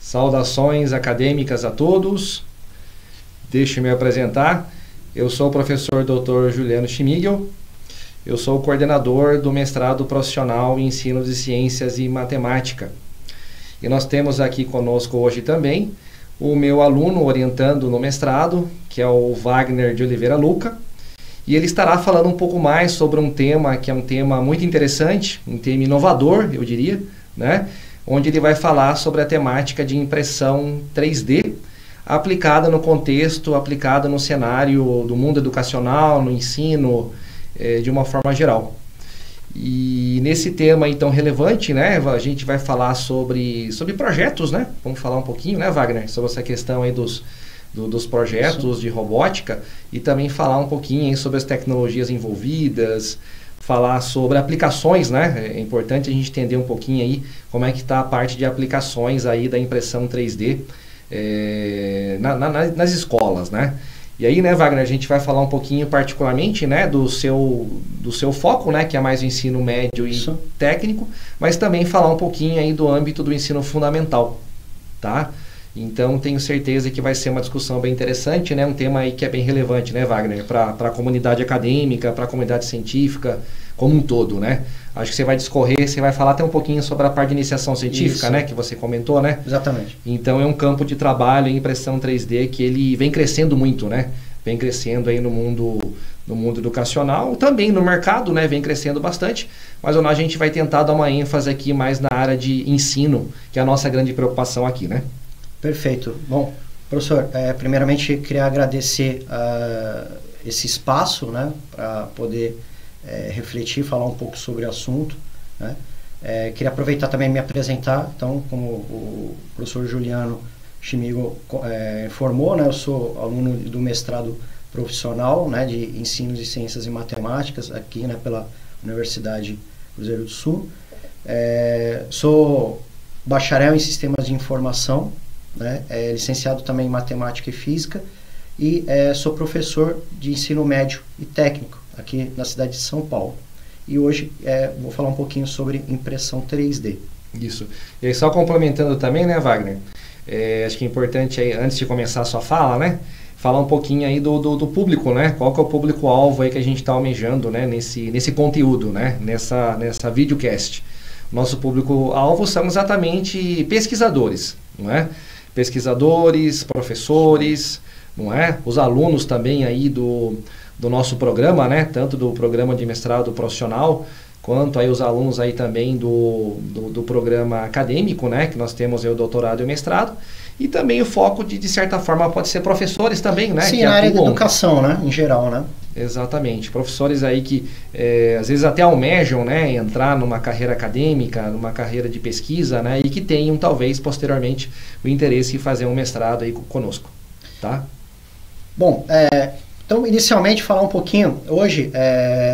Saudações acadêmicas a todos. Deixe-me apresentar. Eu sou o professor Dr. Juliano Schmigel. Eu sou o coordenador do mestrado profissional em ensino de ciências e matemática. E nós temos aqui conosco hoje também o meu aluno orientando no mestrado, que é o Wagner de Oliveira Luca. E ele estará falando um pouco mais sobre um tema que é um tema muito interessante, um tema inovador, eu diria, né? Onde ele vai falar sobre a temática de impressão 3D, aplicada no contexto, aplicada no cenário do mundo educacional, no ensino, de uma forma geral. E nesse tema então relevante, né, a gente vai falar sobre projetos, né? Vamos falar um pouquinho, né, Wagner, sobre essa questão aí dos projetos de robótica e também falar um pouquinho aí sobre as tecnologias envolvidas, falar sobre aplicações, né? É importante a gente entender um pouquinho aí como é que está a parte de aplicações aí da impressão 3D nas escolas, né? E aí, né, Wagner, a gente vai falar um pouquinho particularmente, né, do seu foco, né, que é mais o ensino médio e técnico, mas também falar um pouquinho aí do âmbito do ensino fundamental, tá? Então, tenho certeza que vai ser uma discussão bem interessante, né? Um tema aí que é bem relevante, né, Wagner? Para a comunidade acadêmica, para a comunidade científica, como um todo, né? Acho que você vai discorrer, você vai falar até um pouquinho sobre a parte de iniciação científica, né? Que você comentou, né? Exatamente. Então, é um campo de trabalho em impressão 3D que ele vem crescendo muito, né? Vem crescendo aí no mundo educacional, também no mercado, né? Vem crescendo bastante, mas a gente vai tentar dar uma ênfase aqui mais na área de ensino, que é a nossa grande preocupação aqui, né? Perfeito. Bom, professor, primeiramente queria agradecer esse espaço, né, para poder refletir, falar um pouco sobre o assunto, né? Queria aproveitar também e me apresentar. Então, como o professor Juliano Schmigel informou, né, eu sou aluno do mestrado profissional, né, de ensino de ciências e matemáticas aqui, né, pela Universidade Cruzeiro do Sul. Sou bacharel em sistemas de informação, né, licenciado também em matemática e física e sou professor de ensino médio e técnico aqui na cidade de São Paulo. E hoje vou falar um pouquinho sobre impressão 3D. Isso. E aí, só complementando também, né, Wagner? Acho que é importante aí, antes de começar a sua fala, né, falar um pouquinho aí do público, né? Qual que é o público-alvo aí que a gente está almejando, né, nesse conteúdo, né, nessa videocast. Nosso público-alvo são exatamente pesquisadores, não é? Pesquisadores, professores, não é? Os alunos também aí do nosso programa, né? Tanto do programa de mestrado profissional, quanto aí os alunos aí também do programa acadêmico, né? Que nós temos aí o doutorado e o mestrado. E também o foco de certa forma, pode ser professores também, né? Sim, que na área de educação, né? Em geral, né? Exatamente. Professores aí que às vezes até almejam, né, entrar numa carreira acadêmica, numa carreira de pesquisa, né, e que tenham talvez posteriormente o interesse em fazer um mestrado aí conosco, tá? Bom, então inicialmente falar um pouquinho, hoje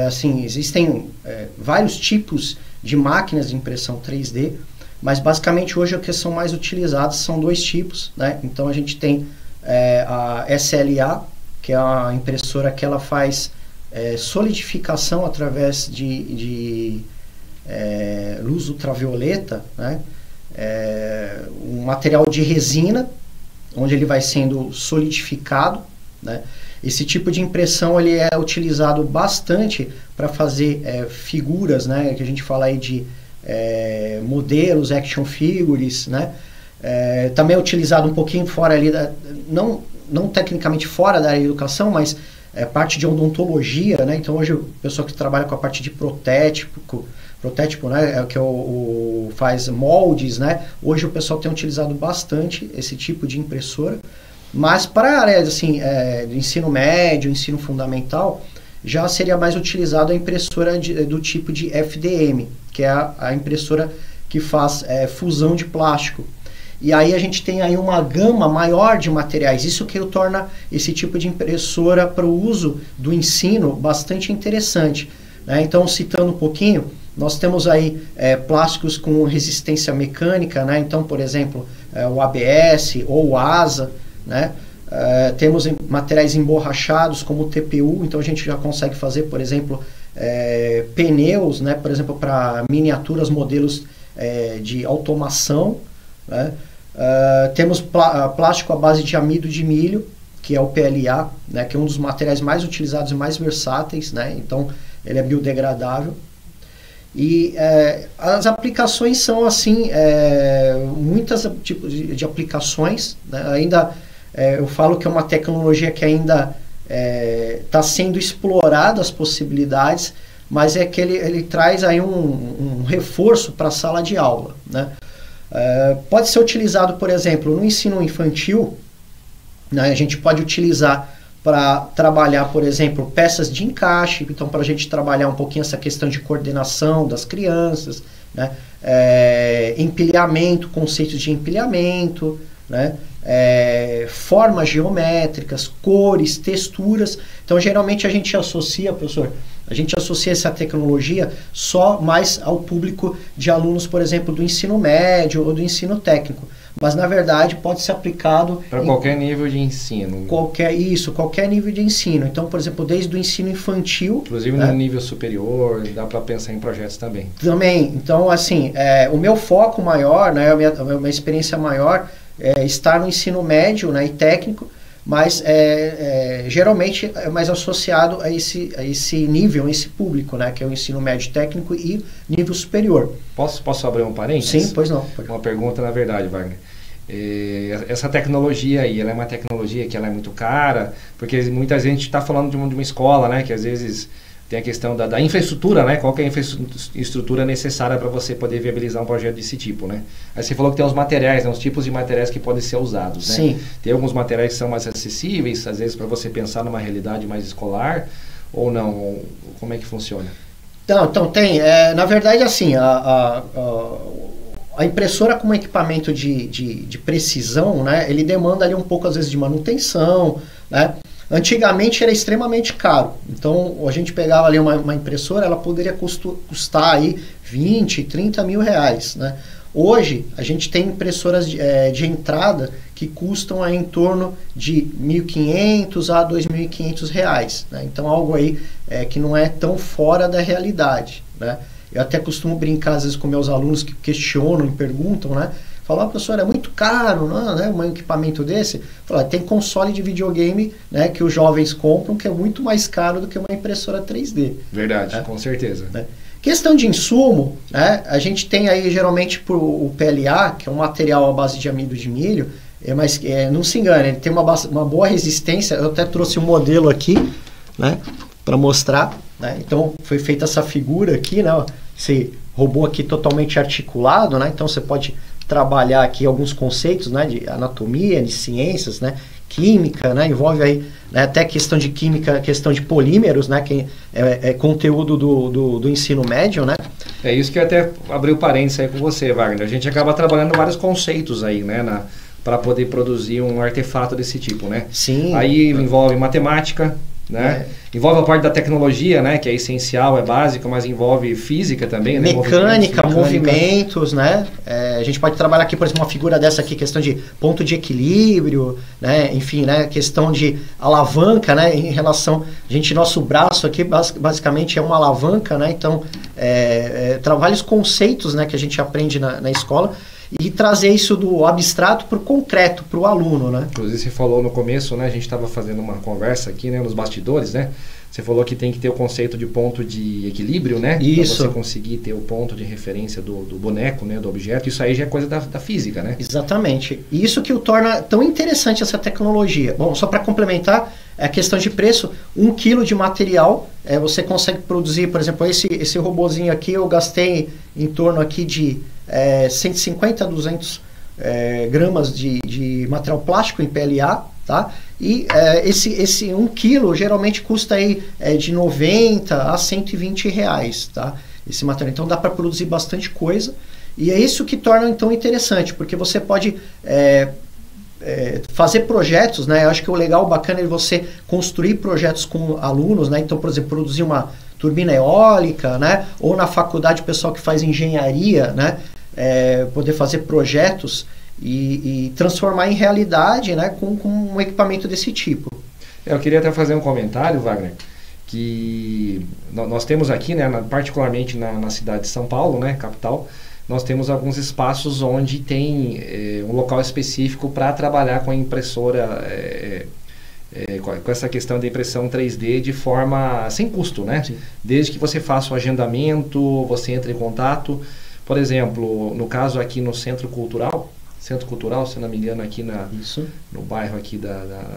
assim, existem vários tipos de máquinas de impressão 3D, mas basicamente hoje o que são mais utilizados são dois tipos, né? Então a gente tem a SLA, que é a impressora que ela faz solidificação através de luz ultravioleta, né? Um material de resina, onde ele vai sendo solidificado, né? Esse tipo de impressão ele é utilizado bastante para fazer figuras, né? Que a gente fala aí de modelos, action figures, né? Também é utilizado um pouquinho fora ali, não tecnicamente fora da área de educação, mas parte de odontologia, né? Então hoje o pessoal que trabalha com a parte de protétipo, né? Que faz moldes, né? Hoje o pessoal tem utilizado bastante esse tipo de impressora, mas para a área assim, do ensino médio, ensino fundamental, já seria mais utilizado a impressora do tipo de FDM, que é a impressora que faz fusão de plástico. E aí a gente tem aí uma gama maior de materiais, isso que torna esse tipo de impressora para o uso do ensino bastante interessante, né? Então, citando um pouquinho, nós temos aí plásticos com resistência mecânica, né? Então, por exemplo, o ABS ou o ASA, né? Temos materiais emborrachados como o TPU, então a gente já consegue fazer, por exemplo, pneus, né? Por exemplo, para miniaturas, modelos de automação, né? Temos plástico à base de amido de milho, que é o PLA, né, que é um dos materiais mais utilizados e mais versáteis, né, então ele é biodegradável. E as aplicações são assim, muitos tipos de aplicações, né, ainda eu falo que é uma tecnologia que ainda está sendo explorada as possibilidades, mas é que ele traz aí um reforço para a sala de aula, né. Pode ser utilizado, por exemplo, no ensino infantil, né, a gente pode utilizar para trabalhar, por exemplo, peças de encaixe, então para a gente trabalhar um pouquinho essa questão de coordenação das crianças, né, empilhamento, conceitos de empilhamento, né, formas geométricas, cores, texturas. Então geralmente a gente associa, professor, essa tecnologia só mais ao público de alunos, por exemplo, do ensino médio ou do ensino técnico. Mas, na verdade, pode ser aplicado... Para qualquer nível de ensino. Qualquer nível de ensino. Então, por exemplo, desde o ensino infantil... Inclusive no nível superior, dá para pensar em projetos também. Também. Então, assim, o meu foco maior, né, a minha experiência maior é estar no ensino médio, né, e técnico, mas geralmente é mais associado a esse nível, a esse público, né, que é o ensino médio técnico e nível superior. Posso abrir um parênteses? Sim, pois não. Uma pergunta, na verdade, Wagner. Essa tecnologia aí, ela é uma tecnologia que ela é muito cara, porque muita gente está falando de uma escola, né, que às vezes tem a questão da infraestrutura, né, qual que é a infraestrutura necessária para você poder viabilizar um projeto desse tipo, né. Aí você falou que tem os materiais, né, os tipos de materiais que podem ser usados, né. Sim. Tem alguns materiais que são mais acessíveis, às vezes para você pensar numa realidade mais escolar, ou não? Como é que funciona? Então tem, na verdade, assim, a impressora como equipamento de precisão, né, ele demanda ali um pouco, às vezes, de manutenção, né. Antigamente era extremamente caro, então a gente pegava ali uma impressora, ela poderia custar aí 20, 30 mil reais, né. Hoje a gente tem impressoras de entrada que custam aí em torno de 1.500 a 2.500 reais, né? Então algo aí que não é tão fora da realidade, né? Eu até costumo brincar às vezes com meus alunos que questionam e perguntam, né? Falar, professor, é muito caro, não, né, um equipamento desse? Falar, tem console de videogame, né, que os jovens compram que é muito mais caro do que uma impressora 3D. Verdade, né? Com certeza. Né? Questão de insumo, né, a gente tem aí geralmente o PLA, que é um material à base de amido de milho, mas não se engane, ele tem uma boa resistência. Eu até trouxe um modelo aqui, né, para mostrar, né? Então foi feita essa figura aqui, né, esse robô aqui totalmente articulado, né, então você pode trabalhar aqui alguns conceitos, né, de anatomia, de ciências, né, química, né, envolve aí, né, até questão de química, questão de polímeros, né, que é conteúdo do ensino médio, né. É isso que eu até abri o parênteses aí com você, Wagner. A gente acaba trabalhando vários conceitos aí, né, para poder produzir um artefato desse tipo, né. Sim. Aí envolve matemática, né? Envolve a parte da tecnologia, né? Que é essencial, é básica, mas envolve física também, né? Mecânica, movimentos, né? A gente pode trabalhar aqui, por exemplo, uma figura dessa aqui, questão de ponto de equilíbrio, né? Enfim, né? Questão de alavanca, né? Em relação, nosso braço aqui basicamente é uma alavanca, né? Então, vários conceitos, né? Que a gente aprende na escola. E trazer isso do abstrato para o concreto, para o aluno, né? Inclusive, você falou no começo, né? A gente estava fazendo uma conversa aqui, né? Nos bastidores, né? Você falou que tem que ter o conceito de ponto de equilíbrio, né? Isso. Para você conseguir ter o ponto de referência do boneco, né? Do objeto. Isso aí já é coisa da física, né? Exatamente. E isso que o torna tão interessante essa tecnologia. Bom, só para complementar, a questão de preço, 1 quilo de material, você consegue produzir, por exemplo, esse robozinho aqui, eu gastei em torno aqui de 150 a 200 gramas de material plástico em PLA, tá? E esse 1 quilo geralmente custa aí de 90 a 120 reais, tá? Esse material. Então dá para produzir bastante coisa. E é isso que torna então interessante, porque você pode fazer projetos, né? Eu acho que o legal, bacana é você construir projetos com alunos, né? Então, por exemplo, produzir uma turbina eólica, né? Ou na faculdade o pessoal que faz engenharia, né? Poder fazer projetos e transformar em realidade, né? Com um equipamento desse tipo. Eu queria até fazer um comentário, Wagner, que nós temos aqui, né? Particularmente na cidade de São Paulo, né? Capital, nós temos alguns espaços onde tem um local específico para trabalhar com a impressora, com essa questão da impressão 3D de forma sem custo, né? Sim. Desde que você faça o agendamento, você entre em contato. Por exemplo, no caso aqui no Centro Cultural, se não me engano, aqui no bairro aqui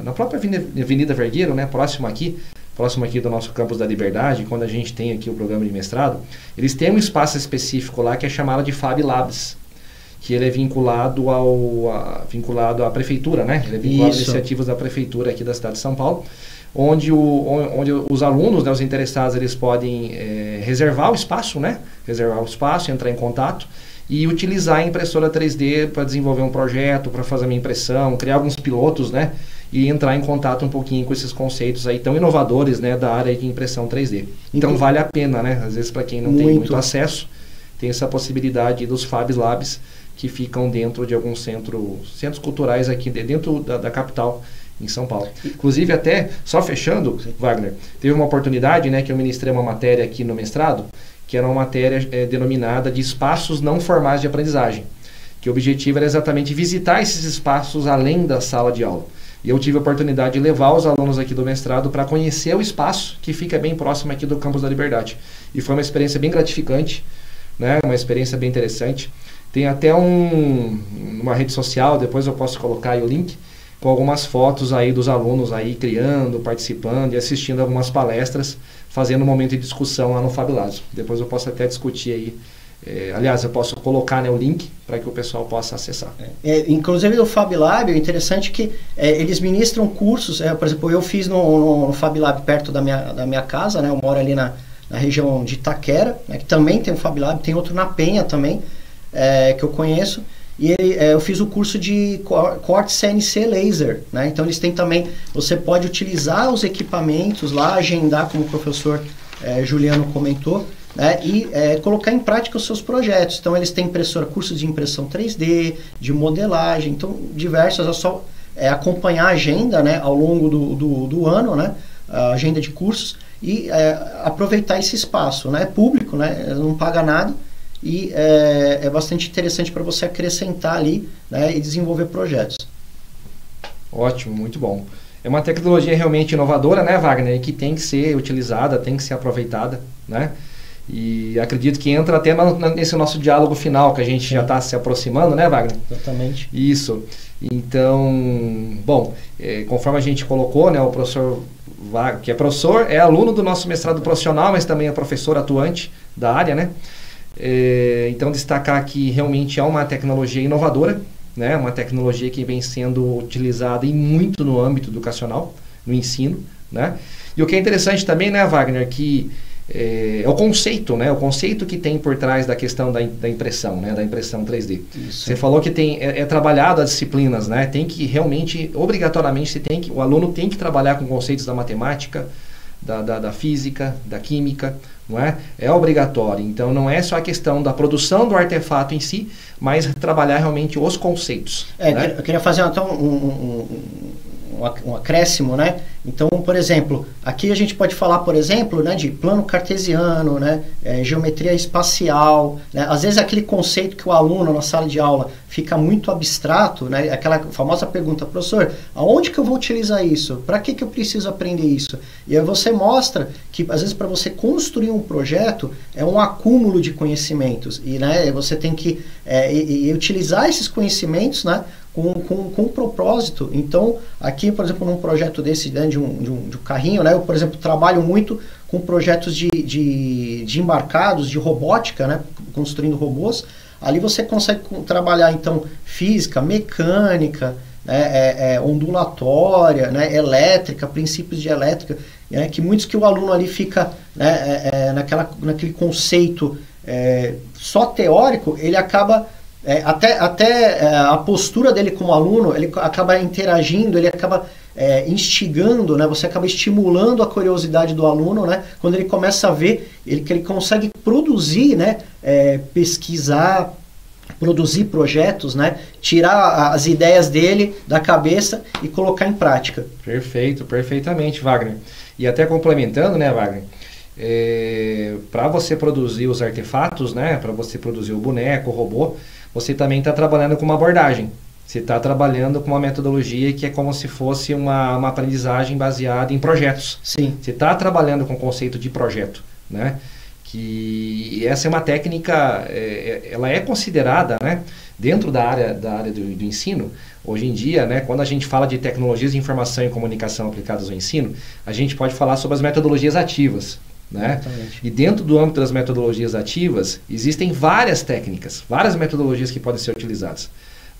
na própria Avenida Vergueiro, né? Próximo aqui do nosso Campus da Liberdade, quando a gente tem aqui o programa de mestrado, eles têm um espaço específico lá que é chamado de Fab Labs, que ele é vinculado à prefeitura, né? Ele é vinculado a iniciativas da prefeitura aqui da cidade de São Paulo, onde os alunos, né, os interessados, eles podem reservar o espaço, né? Entrar em contato e utilizar a impressora 3D para desenvolver um projeto, para fazer uma impressão, criar alguns pilotos, né? E entrar em contato um pouquinho com esses conceitos aí tão inovadores, né, da área de impressão 3D. Então vale a pena, né? Às vezes para quem não tem muito acesso, tem essa possibilidade dos Fab Labs que ficam dentro de alguns centros culturais aqui dentro da capital, em São Paulo. Inclusive até, só fechando, Wagner, teve uma oportunidade, né, que eu ministrei uma matéria aqui no mestrado, que era uma matéria denominada de espaços não formais de aprendizagem, que o objetivo era exatamente visitar esses espaços além da sala de aula. E eu tive a oportunidade de levar os alunos aqui do mestrado para conhecer o espaço que fica bem próximo aqui do Campus da Liberdade. E foi uma experiência bem gratificante, né? Uma experiência bem interessante. Tem até uma rede social, depois eu posso colocar aí o link, com algumas fotos aí dos alunos aí criando, participando e assistindo algumas palestras, fazendo um momento de discussão lá no Fab Labs. Depois eu posso até discutir aí. Aliás, eu posso colocar, né, o link para que o pessoal possa acessar. Inclusive o Fab Lab, é interessante que eles ministram cursos. Por exemplo, eu fiz no Fab Lab perto da minha casa, né? Eu moro ali na região de Itaquera, né, que também tem um Fab Lab, tem outro na Penha também, que eu conheço. E eu fiz o curso de corte CNC laser, né? Então eles têm também, você pode utilizar os equipamentos lá, agendar, como o professor Juliano comentou, né? E colocar em prática os seus projetos. Então eles têm cursos de impressão 3D, de modelagem, então diversas, é só acompanhar a agenda, né, ao longo do ano, né, a agenda de cursos, e aproveitar esse espaço, né, público, né, não paga nada, e é bastante interessante para você acrescentar ali, né, e desenvolver projetos. Ótimo, muito bom. É uma tecnologia realmente inovadora, né, Wagner, e que tem que ser utilizada, tem que ser aproveitada, né? E acredito que entra até nesse nosso diálogo final, que a gente já está se aproximando, né, Wagner? Exatamente. Isso. Então, bom, conforme a gente colocou, né, o professor Wagner, que é professor, é aluno do nosso mestrado profissional, mas também é professor atuante da área, né? Então, destacar que realmente é uma tecnologia inovadora, né? Uma tecnologia que vem sendo utilizada muito no âmbito educacional, no ensino, né? E o que é interessante também, né, Wagner, que é o conceito, né? O conceito que tem por trás da questão da impressão, né? Da impressão 3D. Isso. Você falou que é trabalhado as disciplinas, né? Tem que realmente, obrigatoriamente, o aluno tem que trabalhar com conceitos da matemática, da física, da química, não é? É obrigatório. Então não é só a questão da produção do artefato em si, mas trabalhar realmente os conceitos. Né? Eu queria fazer então um acréscimo, né? Então, por exemplo, aqui a gente pode falar, por exemplo, né, de plano cartesiano, né, geometria espacial, né? Às vezes aquele conceito que o aluno na sala de aula fica muito abstrato, né? Aquela famosa pergunta, professor, aonde que eu vou utilizar isso? Para que eu preciso aprender isso? E aí você mostra que, às vezes, para você construir um projeto, é um acúmulo de conhecimentos, e, né, você tem que utilizar esses conhecimentos, né, com propósito. Então, aqui, por exemplo, num projeto desse, né, de um carrinho, né, eu, por exemplo, trabalho muito com projetos de embarcados, de robótica, né, construindo robôs. Ali você consegue trabalhar, então, física, mecânica, né, ondulatória, né, elétrica, princípios de elétrica, né, que muitos que o aluno ali fica, né, naquele conceito só teórico, ele acaba... até a postura dele como aluno, ele acaba interagindo, ele acaba instigando, né? Você acaba estimulando a curiosidade do aluno, né? Quando ele começa a ver que ele consegue produzir, né? Pesquisar, produzir projetos, né? Tirar as ideias dele da cabeça e colocar em prática. Perfeito, perfeitamente, Wagner. E até complementando, né, Wagner? para você produzir os artefatos, né, para você produzir o boneco, o robô, você também está trabalhando com uma abordagem. Você está trabalhando com uma metodologia que é como se fosse uma aprendizagem baseada em projetos. Sim. Você está trabalhando com o conceito de projeto, né? Que essa é uma técnica, ela é considerada, né, dentro da área do ensino. Hoje em dia, né, quando a gente fala de tecnologias de informação e comunicação aplicadas ao ensino, a gente pode falar sobre as metodologias ativas, né? Exatamente. E dentro do âmbito das metodologias ativas, existem várias técnicas, várias metodologias que podem ser utilizadas,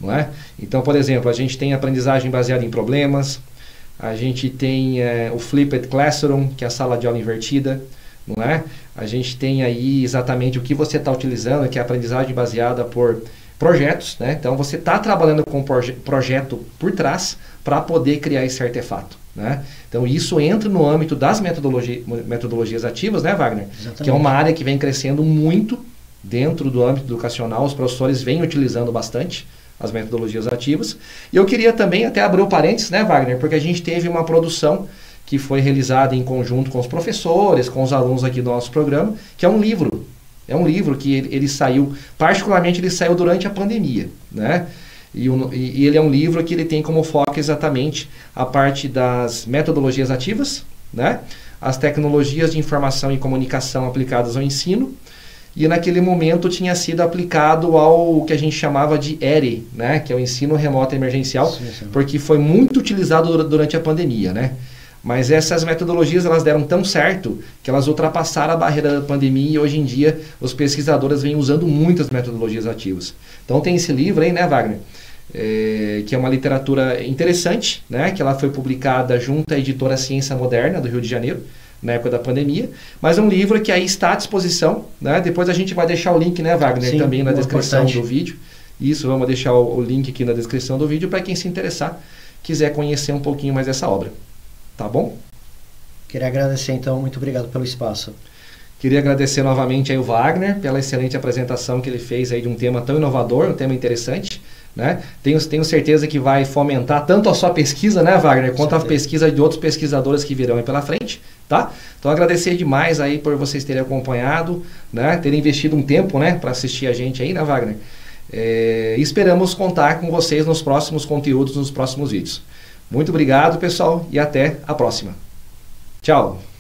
não é? Então, por exemplo, a gente tem aprendizagem baseada em problemas, a gente tem o Flipped Classroom, que é a sala de aula invertida, não é? A gente tem aí exatamente o que você está utilizando, que é a aprendizagem baseada por projetos, né? Então você está trabalhando com um projeto por trás para poder criar esse artefato, né? Então isso entra no âmbito das metodologias ativas, né, Wagner? Exatamente. Que é uma área que vem crescendo muito dentro do âmbito educacional, os professores vêm utilizando bastante as metodologias ativas. E eu queria também até abrir o parênteses, né, Wagner, porque a gente teve uma produção que foi realizada em conjunto com os professores, com os alunos aqui do nosso programa, que é um livro. É um livro que ele saiu, particularmente ele saiu durante a pandemia, né? E ele é um livro que ele tem como foco exatamente a parte das metodologias ativas, né? As tecnologias de informação e comunicação aplicadas ao ensino, e naquele momento tinha sido aplicado ao que a gente chamava de ERE, né? Que é o ensino remoto emergencial, Sim. porque foi muito utilizado durante a pandemia, né? Mas essas metodologias elas deram tão certo que elas ultrapassaram a barreira da pandemia e hoje em dia os pesquisadores vêm usando muitas metodologias ativas. Então tem esse livro aí, né, Wagner? Que é uma literatura interessante, né? Que ela foi publicada junto à editora Ciência Moderna do Rio de Janeiro, na época da pandemia, mas é um livro que aí está à disposição, né? Depois a gente vai deixar o link, né, Wagner, Sim, também na descrição importante. do vídeo. Isso, vamos deixar o link aqui na descrição do vídeo para quem se interessar, quiser conhecer um pouquinho mais dessa obra. Tá bom? Queria agradecer, então, muito obrigado pelo espaço. Queria agradecer novamente aí o Wagner pela excelente apresentação que ele fez aí de um tema tão inovador, um tema interessante, né? Tenho certeza que vai fomentar tanto a sua pesquisa, né, Wagner, quanto a pesquisa de outros pesquisadores que virão aí pela frente, tá? Então agradecer demais aí por vocês terem acompanhado, né, terem investido um tempo, né, para assistir a gente aí, né, Wagner? Esperamos contar com vocês nos próximos conteúdos, nos próximos vídeos. Muito obrigado, pessoal, e até a próxima. Tchau!